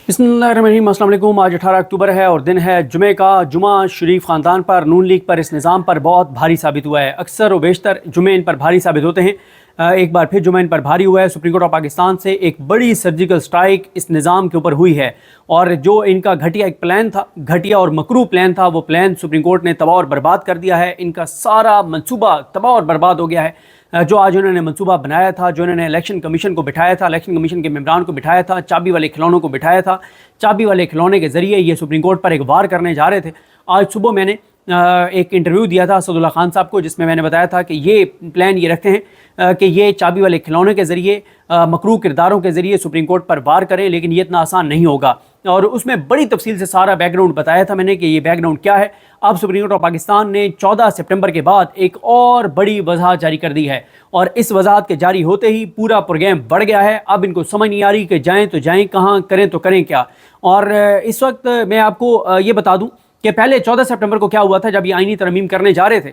बिस्मिल्लाहिर्रहमानिर्रहीम। अस्सलाम वालेकुम। आज 18 अक्टूबर है और दिन है जुमे का। जुमा शरीफ ख़ानदान पर, नून लीग पर, इस निज़ाम पर बहुत भारी साबित हुआ है। अक्सर व बेशतर जुमे इन पर भारी साबित होते हैं। एक बार फिर जुमा इन पर भारी हुआ है। सुप्रीम कोर्ट ऑफ पाकिस्तान से एक बड़ी सर्जिकल स्ट्राइक इस निज़ाम के ऊपर हुई है और जो इनका घटिया एक प्लान था, घटिया और मकरू प्लान था, वो प्लान सुप्रीम कोर्ट ने तबाह और बर्बाद कर दिया है। इनका सारा मंसूबा तबाह और बर्बाद हो गया है। जो आज उन्होंने मंसूबा बनाया था, जो उन्होंने इलेक्शन कमीशन को बिठाया था, इलेक्शन कमीशन के मेंबरान को बिठाया था, चाबी वाले खिलौनों को बिठाया था, चाबी वाले खिलौने के ज़रिए ये सुप्रीम कोर्ट पर एक वार करने जा रहे थे। आज सुबह मैंने एक इंटरव्यू दिया था असदुल्ला खान साहब को, जिसमें मैंने बताया था कि ये प्लान ये रखते हैं कि ये चाबी वाले खिलौने के ज़रिए, मकरू किरदारों के ज़रिए सुप्रीम कोर्ट पर वार करें, लेकिन ये इतना आसान नहीं होगा। और उसमें बड़ी तफसील से सारा बैकग्राउंड बताया था मैंने कि ये बैकग्राउंड क्या है। अब सुप्रीम कोर्ट ऑफ पाकिस्तान ने 14 सितंबर के बाद एक और बड़ी वजाहत जारी कर दी है और इस वजाहत के जारी होते ही पूरा प्रोग्राम बढ़ गया है। अब इनको समझ नहीं आ रही कि जाएँ तो जाएँ कहाँ, करें तो करें क्या। और इस वक्त मैं आपको ये बता दूँ कि पहले 14 सितंबर को क्या हुआ था। जब ये आईनी तरमीम करने जा रहे थे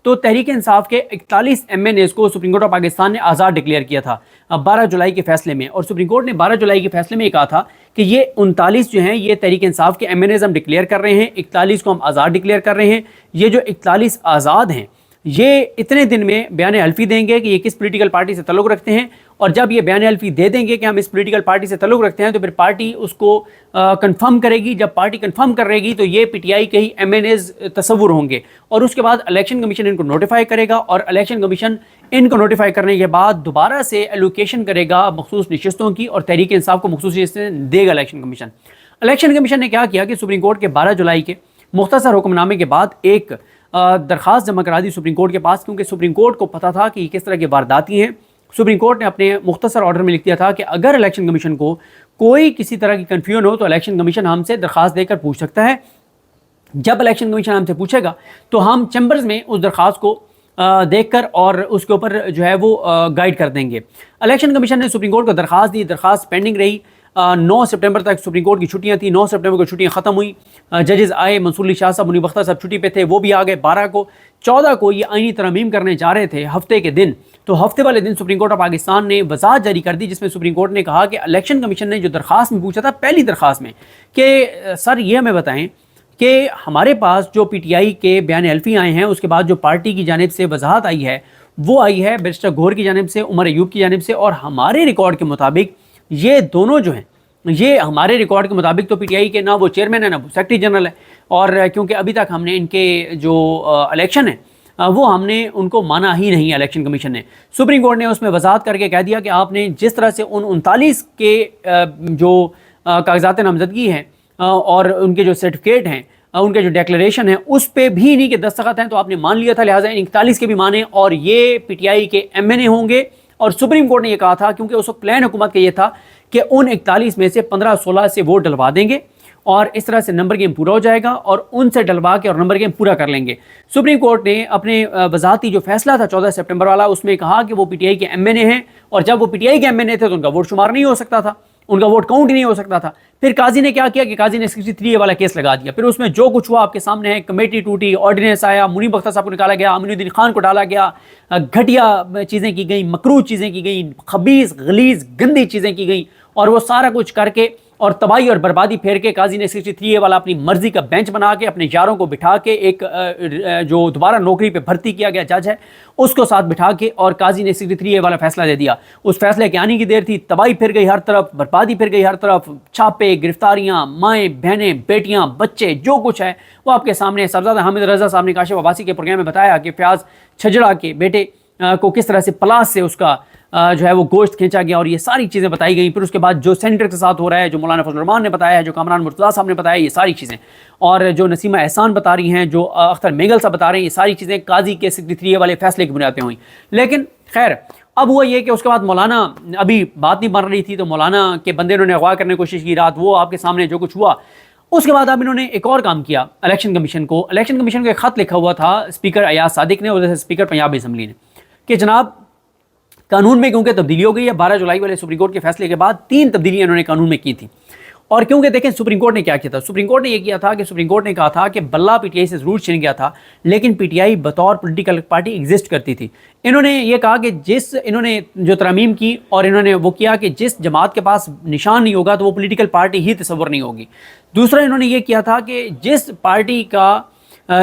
तो तहरीक इंसाफ के 41 MNAs को सुप्रीम कोर्ट ऑफ पाकिस्तान ने आज़ाद डिक्लेयर किया था 12 जुलाई के फैसले में। और सुप्रीम कोर्ट ने 12 जुलाई के फैसले में कहा था कि ये 39 जो हैं ये तहरीक इंसाफ के MNAs हम डिक्लेयर कर रहे हैं, 41 को हम आज़ाद डिक्लेयर कर रहे हैं। ये जो 41 आज़ाद हैं ये इतने दिन में बयान हल्फी देंगे कि ये किस पॉलिटिकल पार्टी से ताल्लुक़ रखते हैं, और जब ये बयान हल्फी दे देंगे कि हम इस पॉलिटिकल पार्टी से ताल्लुक़ रखते हैं तो फिर पार्टी उसको कंफर्म करेगी। जब पार्टी कंफर्म करेगी तो ये PTI के ही MNAs तस्वुर होंगे और उसके बाद इलेक्शन कमीशन इनको नोटिफाई करेगा और इलेक्शन कमीशन इनको नोटिफाई करने के बाद दोबारा से एलोकेशन करेगा मखसूस नशिस्तों की और तहरीक इंसाफ को मखसूस नशिस्तें देगा इलेक्शन कमीशन। इलेक्शन कमीशन ने क्या किया कि सुप्रीम कोर्ट के 12 जुलाई के मुख्तसर हुक्मनामे के बाद एक दरख्वास्त जमा करा दी सुप्रीम कोर्ट के पास, क्योंकि सुप्रीम कोर्ट को पता था कि किस तरह की वारदाती हैं। सुप्रीम कोर्ट ने अपने मुख्तसर ऑर्डर में लिख दिया था कि अगर इलेक्शन कमीशन को कोई किसी तरह की कन्फ्यूजन हो तो इलेक्शन कमीशन हमसे दरख्वास्त देकर पूछ सकता है। जब इलेक्शन कमीशन हमसे पूछेगा तो हम चैम्बर्स में उस दरख्वास्त को देखकर और उसके ऊपर जो है वो गाइड कर देंगे। इलेक्शन कमीशन ने सुप्रीम कोर्ट को दरख्वास्त दी, दरख्वास्त पेंडिंग रही। 9 सितंबर तक सुप्रीम कोर्ट की छुट्टियां थी। 9 सितंबर को छुट्टियां ख़त्म हुई, जजेस आए, मंसूर अली शाह साहब, मुनीब अख्तर साहब छुट्टी पे थे, वो भी आ गए। 12 को 14 को ये आईनी तरमीम करने जा रहे थे हफ्ते के दिन। तो हफ्ते वाले दिन सुप्रीम कोर्ट ऑफ पाकिस्तान ने वजाहत जारी कर दी, जिसमें सुप्रीम कोर्ट ने कहा कि इलेक्शन कमीशन ने जो दरख्वास्त में पूछा था, पहली दरख्वास्त में, कि सर ये हमें बताएं कि हमारे पास जो PTI के बयान हल्फी आए हैं, उसके बाद जो पार्टी की जानिब से वजाहत आई है वो आई है बैरिस्टर गौहर की जानिब से, उमर अयूब की जानिब से, और हमारे रिकॉर्ड के मुताबिक ये दोनों जो हैं, ये हमारे रिकॉर्ड के मुताबिक तो PTI के ना वो चेयरमैन है ना वो सेक्रेटरी जनरल है। और क्योंकि अभी तक हमने इनके जो इलेक्शन है वो हमने उनको माना ही नहीं। इलेक्शन कमीशन ने, सुप्रीम कोर्ट ने उसमें वजाहत करके कह दिया कि आपने जिस तरह से उन 39 के जो कागजात नामजदगी हैं और उनके जो सर्टिफिकेट हैं, उनके जो डिक्लेरेशन है उस पे भी इन्हीं के दस्तखत हैं, तो आपने मान लिया था, लिहाजा 41 के भी माने और ये PTI के MNA होंगे। और सुप्रीम कोर्ट ने ये कहा था, क्योंकि उस वक्त प्लान हुकूमत का ये था कि उन 41 में से 15-16 से वोट डलवा देंगे और इस तरह से नंबर गेम पूरा हो जाएगा और उनसे डलवा के और नंबर गेम पूरा कर लेंगे। सुप्रीम कोर्ट ने अपने वजाहती जो फैसला था 14 सितंबर वाला, उसमें कहा कि वो PTI के MNA हैं और जब वो PTI के MNA थे तो उनका वोट शुमार नहीं हो सकता था, उनका वोट काउंट ही नहीं हो सकता था। फिर काजी ने क्या किया कि काजी ने 63A वाला केस लगा दिया। फिर उसमें जो कुछ हुआ आपके सामने है, कमेटी टूटी, ऑर्डिनेंस आया, मुनीब अख्तर साहब को निकाला गया, अमीनुद्दीन खान को डाला गया, घटिया चीज़ें की गई, मकरूह चीज़ें की गई, खबीस गलीज गंदी चीज़ें की गई, और वो सारा कुछ करके और तबाही और बर्बादी फेर के काजी ने 63A वाला अपनी मर्जी का बेंच बना के अपने यारों को बिठा के, एक जो दोबारा नौकरी पे भर्ती किया गया जज है उसको साथ बिठा के, और काजी ने 63A वाला फैसला दे दिया। उस फैसले के आने की देर थी, तबाही फिर गई हर तरफ, बर्बादी फिर गई हर तरफ, छापे, गिरफ्तारियाँ, माएँ बहनें बेटियाँ बच्चे, जो कुछ है वो आपके सामने। साहबजादा हामिद रजा साहब ने काशिफ अब्बासी के प्रोग्राम में बताया कि फयाज छजड़ा के बेटे को किस तरह से पलास से उसका जो है वो गोश्त खींचा गया, और ये सारी चीज़ें बताई गई। फिर उसके बाद जो सेनेटर के साथ हो रहा है, जो मौलाना फजल रहमान ने बताया है, जो कामरान मुर्तज़ा साहब ने बताया, ये सारी चीज़ें, और जो नसीमा एहसान बता रही हैं, जो अख्तर मेगल साहब बता रहे हैं, ये सारी चीज़ें काजी के 63A वाले फैसले की बुनियाद पर हुई। लेकिन खैर अब हुआ ये कि उसके बाद मौलाना, अभी बात नहीं बन रही थी तो मौलाना के बंदे इन्होंने अगवा करने की कोशिश की रात, वो आपके सामने जो कुछ हुआ। उसके बाद अब इन्होंने एक और काम किया, इलेक्शन कमीशन को एक ख़त लिखा हुआ था स्पीकर अयाज सादिक ने और स्पीकर पंजाब असम्बली ने, कि जनाब कानून में क्योंकि तब्दीली हो गई है, 12 जुलाई वाले सुप्रीम कोर्ट के फैसले के बाद 3 तब्दीलियाँ इन्होंने कानून में की थी। اور کیونکہ دیکھیں سپریم کورٹ نے کیا کیا تھا، سپریم کورٹ نے یہ کیا تھا کہ سپریم کورٹ نے کہا تھا کہ بلہ پی ٹی آئی سے ضرور چھن گیا تھا، لیکن پی ٹی آئی بطور پولیٹیکل پارٹی ایگزسٹ کرتی تھی۔ انہوں نے یہ کہا کہ انہوں نے جو ترامیم کی اور انہوں نے وہ کیا کہ جس جماعت کے پاس نشان نہیں ہوگا تو وہ پولیٹیکل پارٹی ہی تصور نہیں ہوگی۔ دوسرا انہوں نے یہ کیا تھا کہ جس پارٹی کا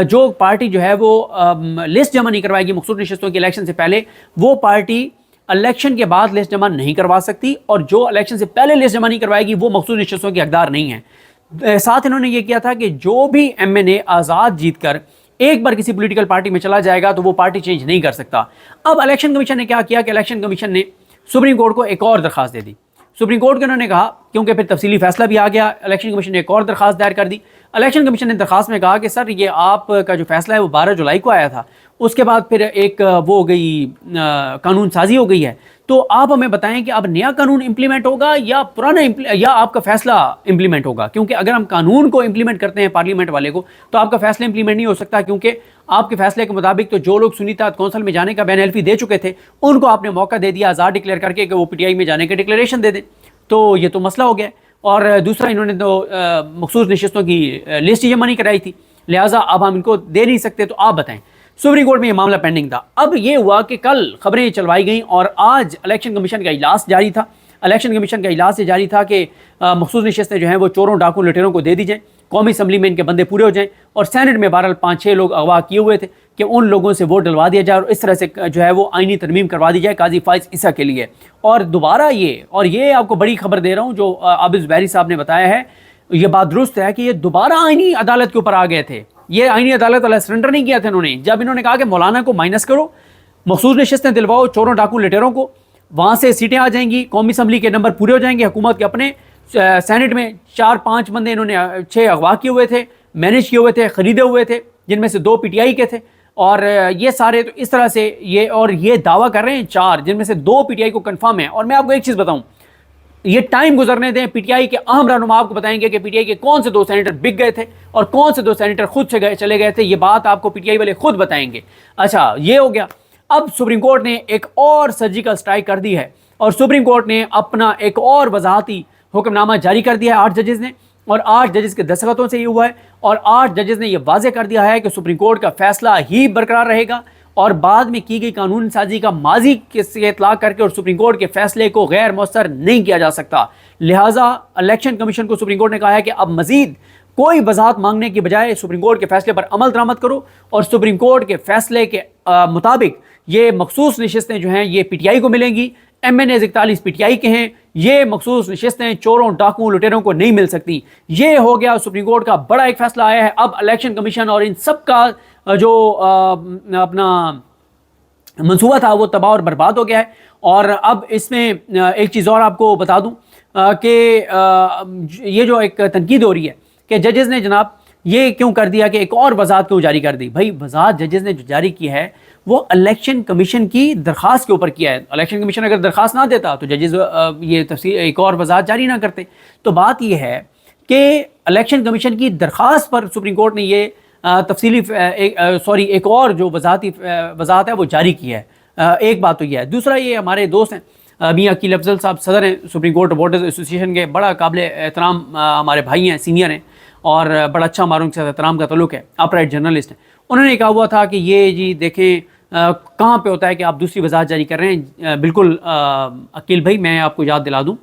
جو پارٹی جو ہے وہ لسٹ جمع نہیں کروائے گی مخصوص نشستوں کے الیکشن سے پہلے، وہ پارٹی الیکشن کے بعد لسٹ جمع نہیں کروا سکتی، اور جو الیکشن سے پہلے لسٹ جمع نہیں کروائے گی وہ مخصوص نشستوں کی حقدار نہیں ہے۔ ساتھ انہوں نے یہ کیا تھا کہ جو بھی ایم این اے آزاد جیت کر ایک بار کسی پولیٹیکل پارٹی میں چلا جائے گا تو وہ پارٹی چینج نہیں کر سکتا۔ اب الیکشن کمیشن نے کیا کیا کہ الیکشن کمیشن نے سپریم کورٹ کو ایک اور درخواست دے دی۔ سپریم کورٹ کے انہوں نے کہا، کیونکہ پھر تفصیلی فیصلہ بھی آ گیا، الیکشن کمیشن نے ایک اور درخواست دائر کر دی۔ الیکشن کمیشن نے درخواست میں کہا کہ سر یہ آپ کا جو فیصلہ ہے وہ 12 جولائی کو آیا تھا، اس کے بعد پھر ایک وہ ہو گئی قانون سازی ہو گئی ہے، تو آپ ہمیں بتائیں کہ اب نیا قانون امپلیمنٹ ہوگا یا پرانا یا آپ کا فیصلہ امپلیمنٹ ہوگا، کیونکہ اگر ہم قانون کو امپلیمنٹ کرتے ہیں پارلیمنٹ والے کو تو آپ کا فیصلہ امپلیمنٹ نہیں ہو سکتا، کیونکہ آپ کے فیصلے کے مطابق تو جو لوگ سنی اتحاد کونسل میں جانے کا بین الفی دے چکے تھے ان کو آپ نے موقع دے دیا آزاد ڈکلیئر کر کے کہ وہ پی ٹی آئی میں جانے کے ڈکلیریشن دے دیں، تو یہ تو مسئلہ ہو گیا۔ اور دوسرا انہوں نے تو مخصوص نشستوں کی لسٹ جمع نہیں کرائی تھی، لہٰذا اب ہم ان کو دے نہیں سکتے، تو آپ بتائیں۔ سپریم کورٹ میں یہ معاملہ پینڈنگ تھا۔ اب یہ ہوا کہ کل خبریں چلوائی گئیں اور آج الیکشن کمیشن کا اجلاس جاری تھا۔ الیکشن کمیشن کا اجلاس یہ جاری تھا کہ مخصوص نشستیں جو ہیں وہ چوروں ڈاکوں لٹیروں کو دے دی جائیں، قومی اسمبلی میں ان کے بندے پورے ہو جائیں، اور سینٹ میں بہرحال 5-6 لوگ اغوا کیے ہوئے تھے کہ ان لوگوں سے ووٹ ڈلوا دیا جائے اور اس طرح سے جو ہے وہ آئینی ترمیم کروا دی جائے قاضی فائز عیسیٰ کے لیے۔ اور دوبارہ یہ آپ کو بڑی خبر دے رہا ہوں جو عابد زبیری صاحب نے بتایا ہے، یہ بات درست ہے کہ یہ دوبارہ آئینی عدالت کے اوپر آ گئے تھے۔ یہ آئینی عدالت والا سرنڈر نہیں کیا تھا انہوں نے، جب انہوں نے کہا کہ مولانا کو مائنس کرو، مخصوص نشستیں دلواؤ چوروں ڈاکوں لٹیروں کو، وہاں سے سیٹیں آ جائیں گی، قومی اسمبلی کے نمبر پورے ہو جائیں گے، حکومت کے اپنے سینٹ میں 4-5 بندے انہوں نے 6 اغوا کیے ہوئے تھے، مینیج کیے ہوئے تھے، خریدے ہوئے تھے، جن میں سے 2 پی ٹی آئی کے تھے، اور یہ سارے تو اس طرح سے یہ دعویٰ کر رہے ہیں 4، جن میں سے 2 پی ٹی آئی کو کنفرم ہے۔ اور میں آپ کو ایک چیز بتاؤں، یہ ٹائم گزرنے دیں، پی ٹی آئی کے اہم رہنما آپ کو بتائیں گے کہ پی ٹی آئی کے کون سے 2 سینیٹر بک گئے تھے اور کون سے 2 سینیٹر خود سے چلے گئے تھے، یہ بات آپ کو پی ٹی آئی والے خود بتائیں گے۔ اچھا یہ ہو گیا۔ اب سپریم کورٹ نے ایک اور سرجیکل اسٹرائک کر دی ہے، اور سپریم کورٹ نے اپنا ایک اور وضاحتی حکم نامہ جاری کر دیا ہے 8 ججز نے، اور 8 ججز کے دستخطوں سے یہ ہوا ہے، اور 8 ججز نے یہ واضح کر دیا ہے کہ سپریم کورٹ کا فیصلہ ہی برقرار رہے گا، اور بعد میں کی گئی قانون سازی کا ماضی سے اطلاق کر کے اور سپریم کورٹ کے فیصلے کو غیر مؤثر نہیں کیا جا سکتا۔ لہٰذا الیکشن کمیشن کو سپریم کورٹ نے کہا ہے کہ اب مزید کوئی وضاحت مانگنے کی بجائے سپریم کورٹ کے فیصلے پر عمل درآمد کرو، اور سپریم کورٹ کے فیصلے کے مطابق یہ مخصوص نشستیں جو ہیں یہ پی ٹی آئی کو ملیں گی، M N A 41 P T I کے ہیں، یہ مخصوص نشستیں چوروں ڈاکوں لٹیروں کو نہیں مل سکتی۔ یہ ہو گیا سپریم کورٹ کا بڑا ایک فیصلہ آیا ہے۔ اب الیکشن کمیشن اور ان سب کا جو اپنا منصوبہ تھا وہ تباہ اور برباد ہو گیا ہے۔ اور اب اس میں ایک چیز اور آپ کو بتا دوں کہ یہ جو ایک تنقید ہو رہی ہے کہ ججز نے جناب یہ کیوں کر دیا کہ ایک اور وضاحت کیوں جاری کر دی؟ بھائی وضاحت ججز نے جو جاری کی ہے وہ الیکشن کمیشن کی درخواست کے اوپر کیا ہے۔ الیکشن کمیشن اگر درخواست نہ دیتا تو ججز یہ تفصیل ایک اور وضاحت جاری نہ کرتے۔ تو بات یہ ہے کہ الیکشن کمیشن کی درخواست پر سپریم کورٹ نے یہ ایک اور جو وضاحت ہے وہ جاری کی ہے۔ ایک بات تو یہ ہے۔ دوسرا یہ ہمارے دوست ہیں میاں عقیل افضل صاحب، صدر ہیں سپریم کورٹ رپورٹرز ایسوسی ایشن کے، بڑا قابل احترام ہمارے بھائی ہیں، سینئر ہیں، اور بڑا اچھا ہماروں کے ساتھ احترام کا تعلق ہے، اپرائٹ جرنلسٹ ہیں۔ انہوں نے کہا ہوا تھا کہ یہ جی دیکھیں کہاں پہ ہوتا ہے کہ آپ دوسری وضاحت جاری کر رہے ہیں۔ بالکل عقیل بھائی میں آپ کو یاد دلا دوں،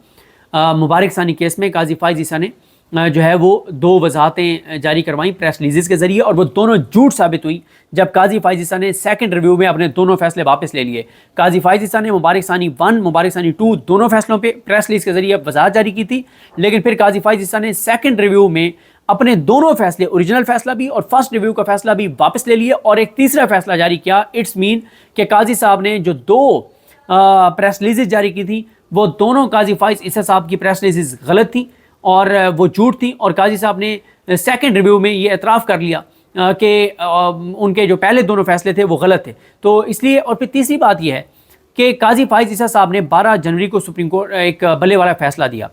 مبارک ثانی کیس میں قاضی فائز عیسیٰ نے جو ہے وہ 2 وضاحتیں جاری کروائیں پریس ریلیزز کے ذریعے، اور وہ دونوں جھوٹ ثابت ہوئیں جب قاضی فائز عیسیٰ نے سیکنڈ ریویو میں اپنے دونوں فیصلے واپس لے لیے۔ قاضی فائز عیسیٰ نے مبارک ثانی 1 مبارک ثانی 2 دونوں فیصلوں پہ پریس ریلیز کے ذریعے وضاحت جاری کی تھی، لیکن پھر قاضی فائز عیسیٰ نے سیکنڈ ریویو میں اپنے دونوں فیصلے، اوریجنل فیصلہ بھی اور فرسٹ ریویو کا فیصلہ بھی واپس لے لیے، اور ایک تیسرا فیصلہ جاری کیا۔ اٹس مین کہ قاضی صاحب نے جو 2 پریس ریلیزز جاری کی تھی وہ دونوں قاضی فائز عیسیٰ صاحب کی پریس ریلیزز غلط تھیں اور وہ جھوٹ تھیں، اور قاضی صاحب نے سیکنڈ ریویو میں یہ اعتراف کر لیا کہ ان کے جو پہلے دونوں فیصلے تھے وہ غلط تھے۔ تو اس لیے، اور پھر تیسری بات یہ ہے کہ قاضی فائز عیسیٰ صاحب نے 12 جنوری کو سپریم کورٹ ایک بلے والا فیصلہ دیا،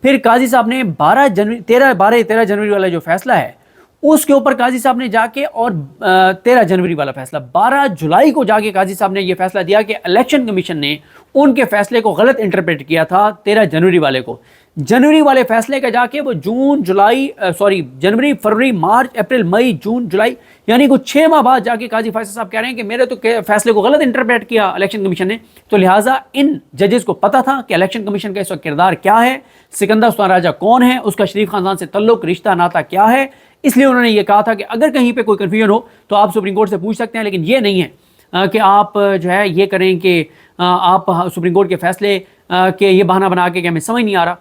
پھر قاضی صاحب نے 13 جنوری والا جو فیصلہ ہے اس کے اوپر قاضی صاحب نے جا کے اور 13 جنوری والا فیصلہ 12 جولائی کو جا کے قاضی صاحب نے یہ فیصلہ دیا کہ الیکشن کمیشن نے ان کے فیصلے کو غلط انٹرپریٹ کیا تھا 13 جنوری والے کو، जनवरी वाले फैसले का जाके वो जनवरी, फरवरी, मार्च, अप्रैल, मई, जून, जुलाई, यानी कुछ 6 माह बाद जाके काजी फैसल साहब कह रहे हैं कि मेरे तो फैसले को गलत इंटरप्रेट किया इलेक्शन कमीशन ने। तो लिहाजा इन जजेस को पता था कि इलेक्शन कमीशन का इस वक्त किरदार क्या है, सिकंदर सुल्तान राजा कौन है, उसका शरीफ खानदान से तल्लुक, रिश्ता, नाता क्या है। इसलिए उन्होंने ये कहा था कि अगर कहीं पे कोई कन्फ्यूजन हो तो आप सुप्रीम कोर्ट से पूछ सकते हैं, लेकिन ये नहीं है कि आप जो है ये करें कि आप सुप्रीम कोर्ट के फैसले के ये बहाना बना के कि हमें समझ नहीं आ रहा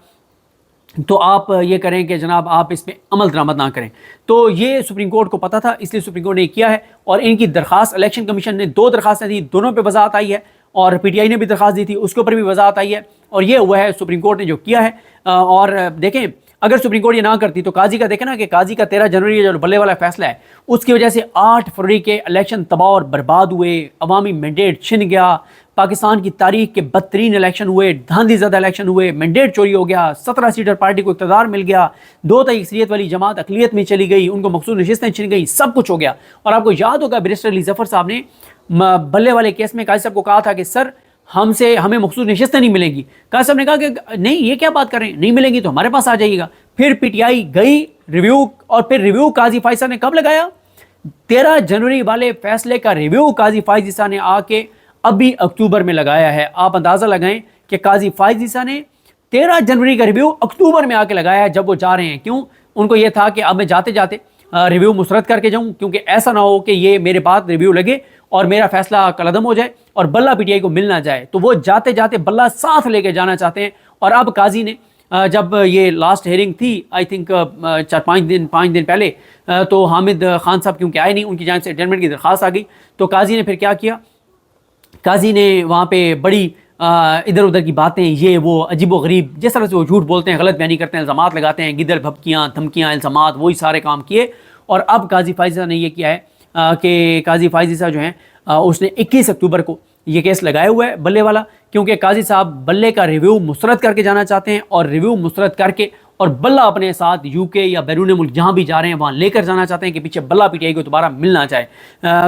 तो आप ये करें कि जनाब आप इस पर अमल दरामद ना करें। तो ये सुप्रीम कोर्ट को पता था, इसलिए सुप्रीम कोर्ट ने किया है। और इनकी दरख्वास्त इलेक्शन कमीशन ने 2 दरख्वास्तें दी, दोनों पे वजाहत आई है, और पीटीआई ने भी दरख्वास्त दी थी, उसके ऊपर भी वजाहत आई है। और ये हुआ है सुप्रीम कोर्ट ने जो किया है। और देखें, अगर सुप्रीम कोर्ट ये ना करती तो काजी का देखें ना कि काजी का 13 जनवरी जो बल्ले वाला फैसला है उसकी वजह से 8 फरवरी के इलेक्शन तबाह और बर्बाद हुए, अवामी मैंडेट छिन गया, पाकिस्तान की तारीख के बदतरीन इलेक्शन हुए, धांधी ज़्यादा इलेक्शन हुए, मैंडेट चोरी हो गया, 17 सीटर पार्टी को इक़्तिदार मिल गया, 2 तक अक्सरियत वाली जमात अक़लियत में चली गई, उनको मखसूस नशिस्तें छिन गई, सब कुछ हो गया। और आपको याद होगा बैरिस्टर अली ज़फ़र साहब ने बल्ले वाले केस में काजी साहब को कहा था कि सर हमें मखसूस नशिस्तें नहीं मिलेंगी। काजी साहब ने कहा कि नहीं, ये क्या बात कर रहे हैं, नहीं मिलेंगी तो हमारे पास आ जाइएगा। फिर पीटीआई गई रिव्यू, और फिर रिव्यू काजी फाइज़ साहब ने कब लगाया? 13 जनवरी वाले फैसले का रिव्यू काजी फाइज़ ईसा ने आके अभी अक्टूबर में लगाया है। आप अंदाज़ा लगाएं कि काजी फाइज़ ईसा ने 13 जनवरी का रिव्यू अक्टूबर में आके लगाया है, जब वो जा रहे हैं। क्यों? उनको ये था कि अब मैं जाते जाते रिव्यू मुस्तरद करके जाऊं, क्योंकि ऐसा ना हो कि ये मेरे पास रिव्यू लगे और मेरा फैसला कलअदम हो जाए और बल्ला पीटीआई को मिल ना जाए। तो वो जाते जाते बल्ला साथ लेके जाना चाहते हैं। और अब काजी ने जब ये लास्ट हेयरिंग थी, आई थिंक 5 दिन पहले, तो हामिद खान साहब क्योंकि आए नहीं, उनकी जानिब से एडजमेंट की दरख्वास्त आ गई। तो काजी ने फिर क्या किया? काजी ने वहाँ पे बड़ी इधर उधर की बातें, ये वो अजीबो गरीब, जिस तरह से वो झूठ बोलते हैं, गलत बयानी करते हैं, इल्ज़ामात लगाते हैं, गिदड़ भभकियाँ, धमकियाँ, इल्ज़ामात, वही सारे काम किए। और अब काजी फाइज़ ने ये किया है कि काजी फाइज़ साहब जो हैं उसने 21 अक्टूबर को ये केस लगाया हुआ है बल्ले वाला, क्योंकि काजी साहब बल्ले का रिव्यू मुस्तरद करके जाना चाहते हैं। और रिव्यू मुस्तरद करके और बल्ला अपने साथ यूके या बैरून मुल्क जहाँ भी जा रहे हैं वहाँ लेकर जाना चाहते हैं कि पीछे बल्ला पीटीआई को दोबारा मिल ना जाए।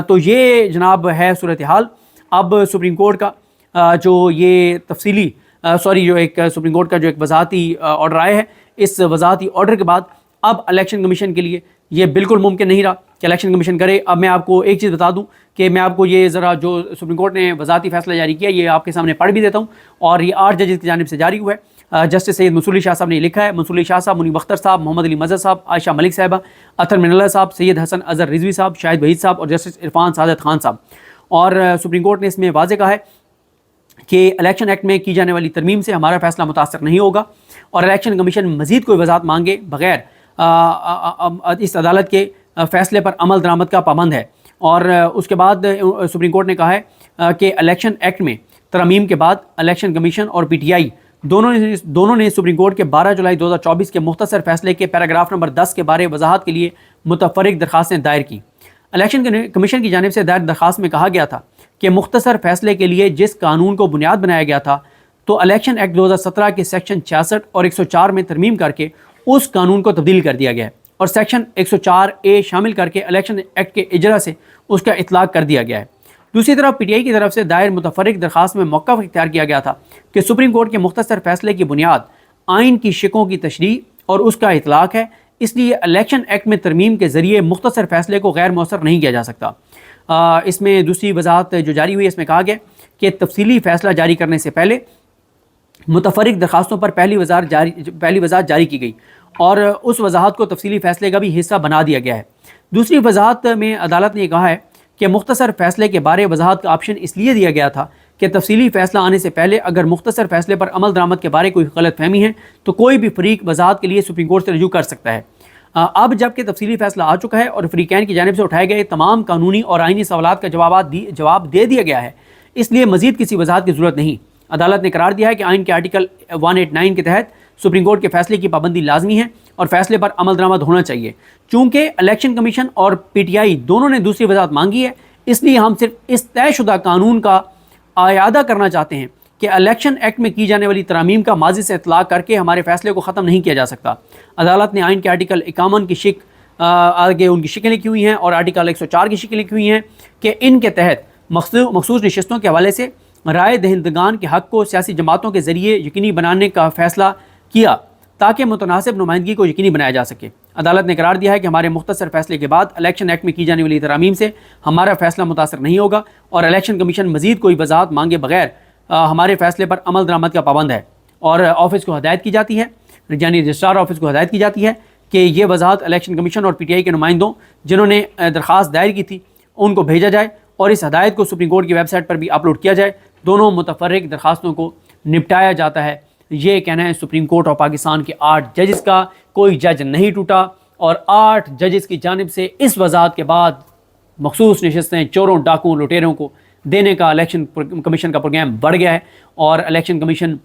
तो ये जनाब है सूरत हाल। अब सुप्रीम कोर्ट का जो ये तफसीली जो एक सुप्रीम कोर्ट का जो एक वज़ाहती ऑर्डर आया है, इस वज़ाहती ऑर्डर के बाद अब इलेक्शन कमीशन के लिए ये बिल्कुल मुमकिन नहीं रहा कि इलेक्शन कमीशन करे। अब मैं आपको एक चीज़ बता दूं कि मैं आपको ये ज़रा जो सुप्रीम कोर्ट ने वज़ाहती फ़ैसला जारी किया ये आपके सामने पढ़ भी देता हूँ। और ये 8 जजेस की जानिब से जारी हुआ है। जस्टिस सैयद मंसूर अली शाह साहब ने लिखा है। मंसूर अली शाह साहब, मुनीब अख्तर साहब, मोहम्मद अली मज़हर साहब, आयशा मलिक साहिबा, अतर मिनल्ला साहब, सैयद हसन अज़हर रिजवी साहब, शाहिद वहीद साहब और जस्टिस इरफान सादत खान साहब। और सुप्रीम कोर्ट ने इसमें वाज़ेह कहा है कि इलेक्शन एक्ट में की जाने वाली तरमीम से हमारा फैसला मुतासर नहीं होगा और इलेक्शन कमीशन मज़ीद कोई वजाहत मांगे बगैर इस अदालत के फ़ैसले पर अमल दरामद का पाबंद है। और उसके बाद सुप्रीम कोर्ट ने कहा है कि इलेक्शन एक्ट में तरमीम के बाद इलेक्शन कमीशन और पीटीआई दोनों ने सुप्रीम कोर्ट के 12 जुलाई 2024 के मुख्तसर फैसले के पैराग्राफ नंबर 10 के बारे वजाहत के लिए मुतफर्रिक दरखास्तें दायर की। इलेक्शन कमीशन की जानिब से दायर दरखास्त में कहा गया था कि मुख्तसर फैसले के लिए जिस कानून को बुनियाद बनाया गया था, तो इलेक्शन एक्ट 2017 के सेक्शन 66 और 104 में तरमीम करके उस कानून को तब्दील कर दिया गया है और सेक्शन 104A शामिल करके इलेक्शन एक्ट के इजरा से उसका इतलाक़ कर दिया गया है। दूसरी तरफ पीटीआई की तरफ से दायर मुतफर्रिक दरखास्त में मौक़िफ़ इख्तियार किया गया था कि सुप्रीम कोर्ट के मुख्तसर फैसले की बुनियाद आइन की शिकों की तशरीह और उसका इतलाक़ है, इसलिए इलेक्शन एक्ट में तरमीम के ज़रिए मुख्तसर फैसले को गैर मौसर नहीं किया जा सकता। इसमें दूसरी वजाहत जो जारी हुई, इसमें कहा गया कि तफसीली फ़ैसला जारी करने से पहले मुतफर्रिक दरखास्तों पर पहली वजाहत जारी की गई और उस वजाहत को तफसीली फ़ैसले का भी हिस्सा बना दिया गया है। दूसरी वजाहत में अदालत ने कहा है कि मुख्तसर फ़ैसले के बारे वजाहत का ऑप्शन इसलिए दिया गया था कि तफसीली फ़ैसला आने से पहले अगर मुख्तसर फ़ैसले पर अमल दरामद के बारे कोई गलत फहमी है तो कोई भी फ़रीक वजाहत के लिए सुप्रीम कोर्ट से रजू कर सकता है। अब जबकि तफसीली फ़ैसला आ चुका है और फ़रीक़ैन की जानिब से उठाए गए तमाम कानूनी और आइनी सवालात का जवाब दे दिया गया है, इसलिए मज़ीद किसी वजाहत की ज़रूरत नहीं। अदालत ने करार दिया है कि आइन के आर्टिकल 189 के तहत सुप्रीम कोर्ट के फैसले की पाबंदी लाजमी है और फैसले पर अमल दरामद होना चाहिए। चूँकि इलेक्शन कमीशन और पीटीआई दोनों ने दूसरी वजाहत मांगी है, इसलिए हम सिर्फ इस तयशुदा कानून का आयादा करना चाहते हैं कि इलेक्शन एक्ट में की जाने वाली तरामीम का माजी से इतलाक़ करके हमारे फैसले को ख़त्म नहीं किया जा सकता। अदालत ने आइन के आर्टिकल 51 की शिक आगे उनकी शिकें लिखी हुई हैं और आर्टिकल 104 की शिकें लिखी हुई हैं कि इनके तहत मखसूस नशस्तों के हवाले से राय दहिंदगान के हक़ को सियासी जमातों के ज़रिए यकीनी बनाने का फ़ैसला किया تاکہ متناسب نمائندگی کو یقینی بنایا جا سکے۔ عدالت نے قرار دیا ہے کہ ہمارے مختصر فیصلے کے بعد الیکشن ایکٹ میں کی جانے والی ترامیم سے ہمارا فیصلہ متاثر نہیں ہوگا اور الیکشن کمیشن مزید کوئی وضاحت مانگے بغیر ہمارے فیصلے پر عمل درآمد کا پابند ہے، اور آفس کو ہدایت کی جاتی ہے، یعنی رجسٹرار آفس کو ہدایت کی جاتی ہے کہ یہ وضاحت الیکشن کمیشن اور پی ٹی آئی کے نمائندوں جنہوں نے درخواست دائر کی تھی ان کو بھیجا جائے، اور اس ہدایت کو سپریم کورٹ کی ویب سائٹ پر بھی اپلوڈ کیا جائے۔ دونوں متفرق درخواستوں کو نپٹایا جاتا ہے، یہ کہنا ہے سپریم کورٹ آف پاکستان کے 8 ججز کا۔ کوئی جج نہیں ٹوٹا، اور 8 ججز کی جانب سے اس وضاحت کے بعد مخصوص نشستیں چوروں، ڈاکوؤں، لٹیروں کو دینے کا الیکشن کمیشن کا پروگرام بڑھ گیا ہے، اور الیکشن کمیشن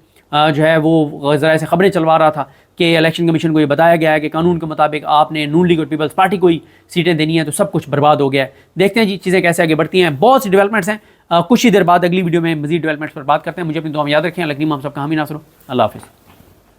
جو ہے وہ ذرائع سے خبریں چلوا رہا تھا کہ الیکشن کمیشن کو یہ بتایا گیا ہے کہ قانون کے مطابق آپ نے نون لیگ اور پیپلز پارٹی کو ہی سیٹیں دینی ہیں، تو سب کچھ برباد ہو گیا ہے۔ دیکھتے ہیں جی چیزیں کیسے آگے بڑھتی ہیں، بہت سی ڈیولپمنٹس ہیں، کچھ ہی دیر بعد اگلی ویڈیو میں مزید ڈیولپمنٹس پر بات کرتے ہیں۔ مجھے اپنی دعا میں یاد رکھیں۔ الگ ہم سب کا حامی ناصر ہوں۔ اللہ حافظ۔